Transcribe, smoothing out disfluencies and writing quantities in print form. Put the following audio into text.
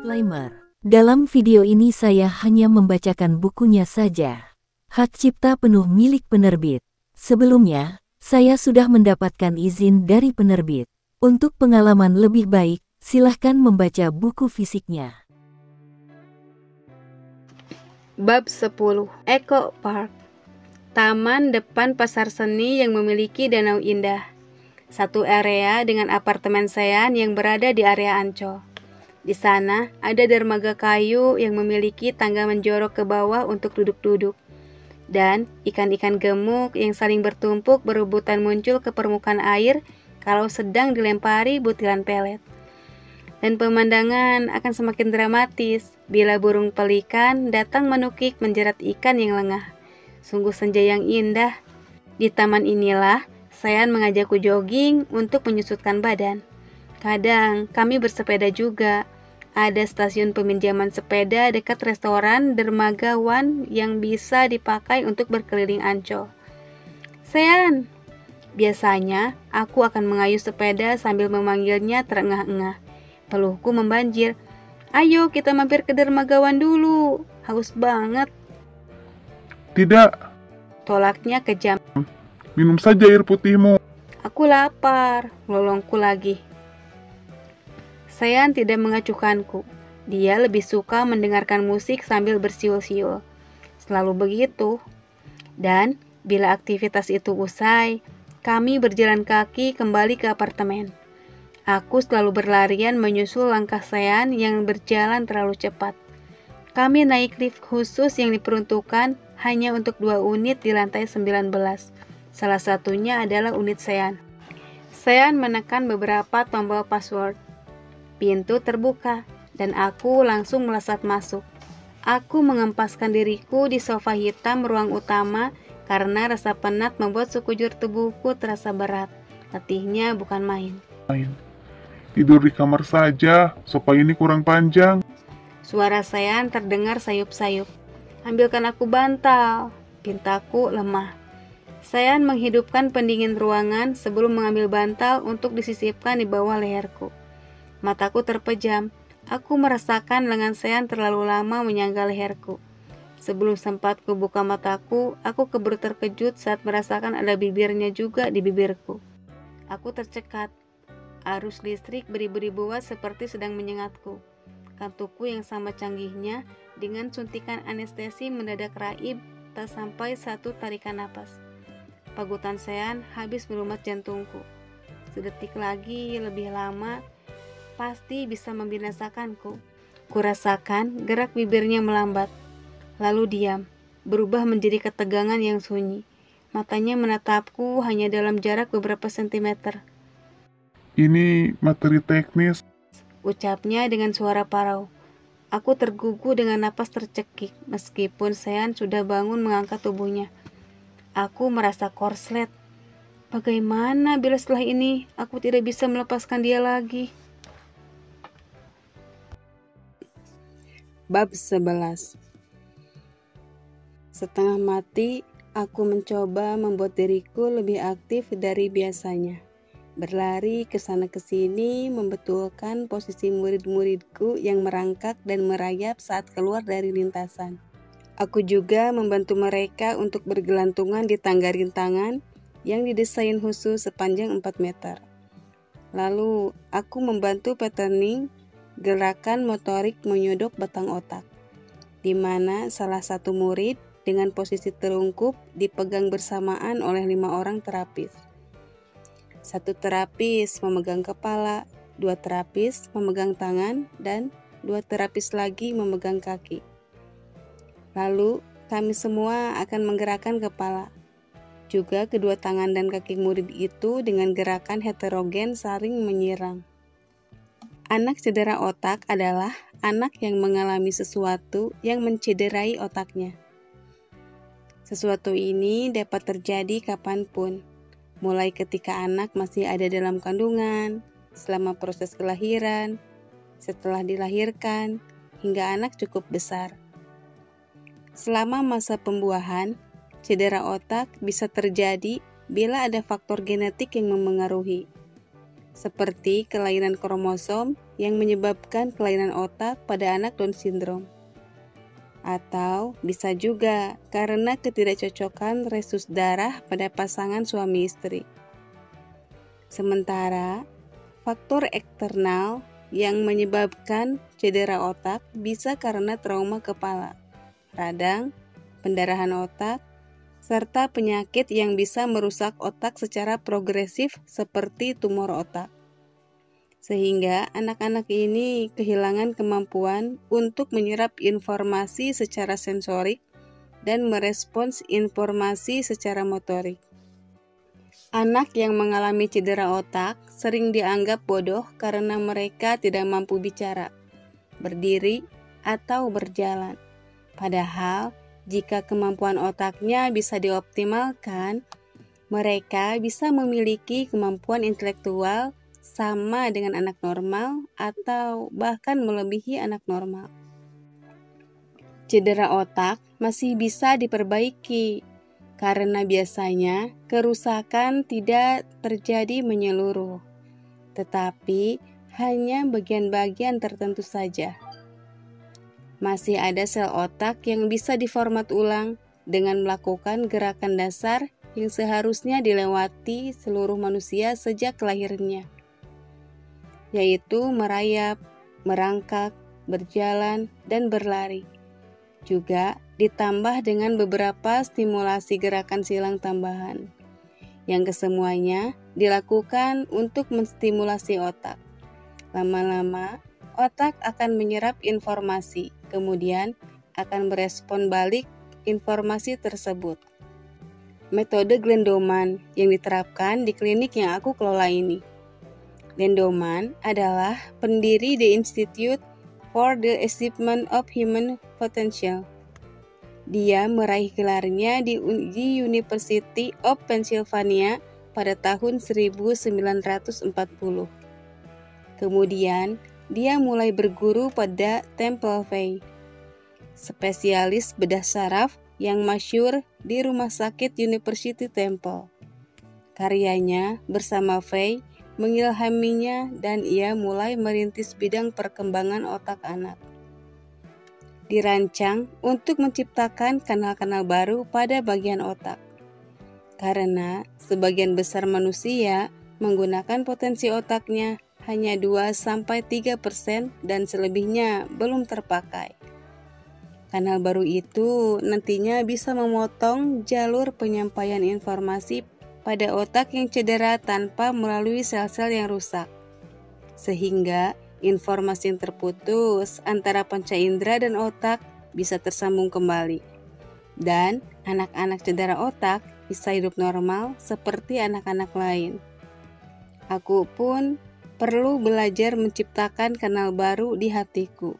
Disclaimer. Dalam video ini saya hanya membacakan bukunya saja. Hak cipta penuh milik penerbit. Sebelumnya, saya sudah mendapatkan izin dari penerbit. Untuk pengalaman lebih baik, silahkan membaca buku fisiknya. Bab 10. Eco Park. Taman depan pasar seni yang memiliki danau indah. Satu area dengan apartemen Sean yang berada di area Ancol. Di sana ada dermaga kayu yang memiliki tangga menjorok ke bawah untuk duduk-duduk. Dan ikan-ikan gemuk yang saling bertumpuk berebutan muncul ke permukaan air kalau sedang dilempari butiran pelet. Dan pemandangan akan semakin dramatis bila burung pelikan datang menukik menjerat ikan yang lengah. Sungguh senja yang indah. Di taman inilah Sean mengajakku jogging untuk menyusutkan badan. Kadang kami bersepeda juga. Ada stasiun peminjaman sepeda dekat restoran Dermaga One yang bisa dipakai untuk berkeliling Ancol. Sean, biasanya aku akan mengayuh sepeda sambil memanggilnya terengah-engah. Peluhku membanjir. Ayo kita mampir ke Dermaga One dulu. Haus banget. Tidak. Tolaknya kejam. Minum saja air putihmu. Aku lapar. Lolongku lagi. Sean tidak mengacuhkanku. Dia lebih suka mendengarkan musik sambil bersiul-siul. Selalu begitu. Dan bila aktivitas itu usai, kami berjalan kaki kembali ke apartemen. Aku selalu berlarian menyusul langkah Sean yang berjalan terlalu cepat. Kami naik lift khusus yang diperuntukkan hanya untuk 2 unit di lantai 19. Salah satunya adalah unit Sean. Sean menekan beberapa tombol password. Pintu terbuka, dan aku langsung melesat masuk. Aku mengempaskan diriku di sofa hitam ruang utama karena rasa penat membuat sekujur tubuhku terasa berat. Letihnya bukan main. Tidur di kamar saja, sofa ini kurang panjang. Suara Sean terdengar sayup-sayup. Ambilkan aku bantal. Pintaku lemah. Sean menghidupkan pendingin ruangan sebelum mengambil bantal untuk disisipkan di bawah leherku. Mataku terpejam. Aku merasakan lengan Sean terlalu lama menyangga leherku. Sebelum sempat kubuka mataku, aku keburu terkejut saat merasakan ada bibirnya juga di bibirku. Aku tercekat. Arus listrik beribu-ribu watt seperti sedang menyengatku. Kantukku yang sama canggihnya dengan suntikan anestesi mendadak raib tak sampai satu tarikan napas. Pagutan Sean habis melumat jantungku. Sedetik lagi lebih lama pasti bisa membinasakanku. Kurasakan gerak bibirnya melambat, lalu diam, berubah menjadi ketegangan yang sunyi. Matanya menatapku hanya dalam jarak beberapa sentimeter. Ini materi teknis, Ucapnya dengan suara parau. Aku tergugu dengan napas tercekik, meskipun Sean sudah bangun mengangkat tubuhnya. Aku merasa korslet. Bagaimana bila setelah ini aku tidak bisa melepaskan dia lagi? Bab 11. Setengah mati, aku mencoba membuat diriku lebih aktif dari biasanya. Berlari ke sana ke sini, membetulkan posisi murid-muridku yang merangkak dan merayap saat keluar dari lintasan. Aku juga membantu mereka untuk bergelantungan di tangga rintangan yang didesain khusus sepanjang 4 meter. Lalu, aku membantu patterning gerakan motorik menyodok batang otak, di mana salah satu murid dengan posisi terungkup dipegang bersamaan oleh 5 orang terapis. 1 terapis memegang kepala, 2 terapis memegang tangan, dan 2 terapis lagi memegang kaki. Lalu, kami semua akan menggerakkan kepala. Juga kedua tangan dan kaki murid itu dengan gerakan heterogen saling menyerang. Anak cedera otak adalah anak yang mengalami sesuatu yang mencederai otaknya. Sesuatu ini dapat terjadi kapanpun, mulai ketika anak masih ada dalam kandungan, selama proses kelahiran, setelah dilahirkan, hingga anak cukup besar. Selama masa pembuahan, cedera otak bisa terjadi bila ada faktor genetik yang memengaruhi. seperti kelainan kromosom yang menyebabkan kelainan otak pada anak Down syndrome. Atau bisa juga karena ketidakcocokan resus darah pada pasangan suami istri. Sementara, faktor eksternal yang menyebabkan cedera otak bisa karena trauma kepala, radang, pendarahan otak, serta penyakit yang bisa merusak otak secara progresif seperti tumor otak. Sehingga anak-anak ini kehilangan kemampuan untuk menyerap informasi secara sensorik dan merespons informasi secara motorik. Anak yang mengalami cedera otak sering dianggap bodoh karena mereka tidak mampu bicara, berdiri, atau berjalan. Padahal, jika kemampuan otaknya bisa dioptimalkan, mereka bisa memiliki kemampuan intelektual sama dengan anak normal atau bahkan melebihi anak normal. Cedera otak masih bisa diperbaiki karena biasanya kerusakan tidak terjadi menyeluruh, tetapi hanya bagian-bagian tertentu saja. Masih ada sel otak yang bisa diformat ulang dengan melakukan gerakan dasar yang seharusnya dilewati seluruh manusia sejak lahirnya, yaitu merayap, merangkak, berjalan, dan berlari. Juga ditambah dengan beberapa stimulasi gerakan silang tambahan, yang kesemuanya dilakukan untuk menstimulasi otak. Lama-lama, otak akan menyerap informasi, kemudian akan merespon balik informasi tersebut. Metode Glendoman yang diterapkan di klinik yang aku kelola ini. Glendoman adalah pendiri The Institute for the Achievement of Human Potential. Dia meraih gelarnya di University of Pennsylvania pada tahun 1940. Kemudian, dia mulai berguru pada Temple Fay, spesialis bedah saraf yang masyhur di Rumah Sakit University Temple. Karyanya bersama Fay mengilhaminya dan ia mulai merintis bidang perkembangan otak anak. Dirancang untuk menciptakan kanal-kanal baru pada bagian otak. Karena sebagian besar manusia menggunakan potensi otaknya hanya 2-3% dan selebihnya belum terpakai. Kanal baru itu nantinya bisa memotong jalur penyampaian informasi pada otak yang cedera tanpa melalui sel-sel yang rusak. Sehingga informasi yang terputus antara panca indera dan otak bisa tersambung kembali. Dan anak-anak cedera otak bisa hidup normal seperti anak-anak lain. Aku pun perlu belajar menciptakan kanal baru di hatiku.